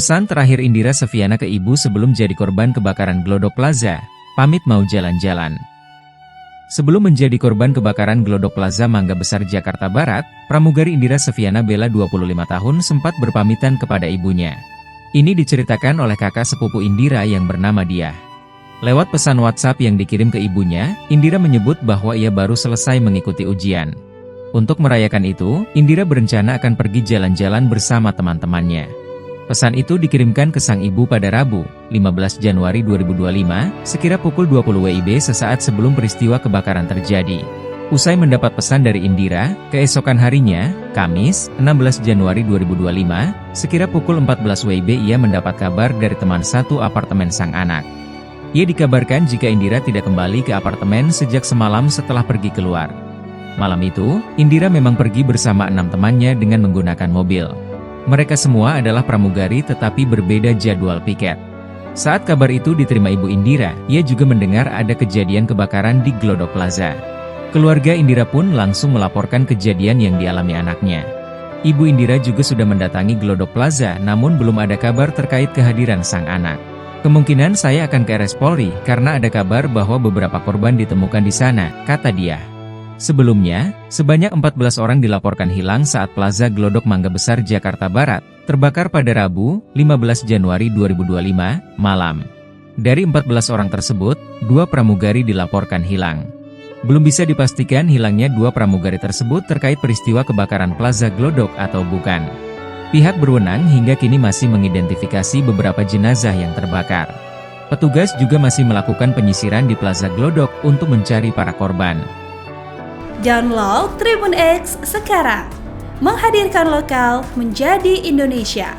Pesan terakhir Indira Seviana ke ibu sebelum jadi korban kebakaran Glodok Plaza, pamit mau jalan-jalan. Sebelum menjadi korban kebakaran Glodok Plaza Mangga Besar Jakarta Barat, pramugari Indira Seviana Bella 25 tahun sempat berpamitan kepada ibunya. Ini diceritakan oleh kakak sepupu Indira yang bernama Diah. Lewat pesan WhatsApp yang dikirim ke ibunya, Indira menyebut bahwa ia baru selesai mengikuti ujian. Untuk merayakan itu, Indira berencana akan pergi jalan-jalan bersama teman-temannya. Pesan itu dikirimkan ke sang ibu pada Rabu, 15 Januari 2025, sekira pukul 20 WIB sesaat sebelum peristiwa kebakaran terjadi. Usai mendapat pesan dari Indira, keesokan harinya, Kamis, 16 Januari 2025, sekira pukul 14 WIB ia mendapat kabar dari teman satu apartemen sang anak. Ia dikabarkan jika Indira tidak kembali ke apartemen sejak semalam setelah pergi keluar. Malam itu, Indira memang pergi bersama 6 temannya dengan menggunakan mobil. Mereka semua adalah pramugari tetapi berbeda jadwal piket. Saat kabar itu diterima ibu Indira, ia juga mendengar ada kejadian kebakaran di Glodok Plaza. Keluarga Indira pun langsung melaporkan kejadian yang dialami anaknya. Ibu Indira juga sudah mendatangi Glodok Plaza namun belum ada kabar terkait kehadiran sang anak. Kemungkinan saya akan ke RS Polri karena ada kabar bahwa beberapa korban ditemukan di sana, kata dia. Sebelumnya, sebanyak 14 orang dilaporkan hilang saat Plaza Glodok Mangga Besar Jakarta Barat terbakar pada Rabu, 15 Januari 2025, malam. Dari 14 orang tersebut, 2 pramugari dilaporkan hilang. Belum bisa dipastikan hilangnya 2 pramugari tersebut terkait peristiwa kebakaran Plaza Glodok atau bukan. Pihak berwenang hingga kini masih mengidentifikasi beberapa jenazah yang terbakar. Petugas juga masih melakukan penyisiran di Plaza Glodok untuk mencari para korban. Download Tribun X sekarang, menghadirkan lokal menjadi Indonesia.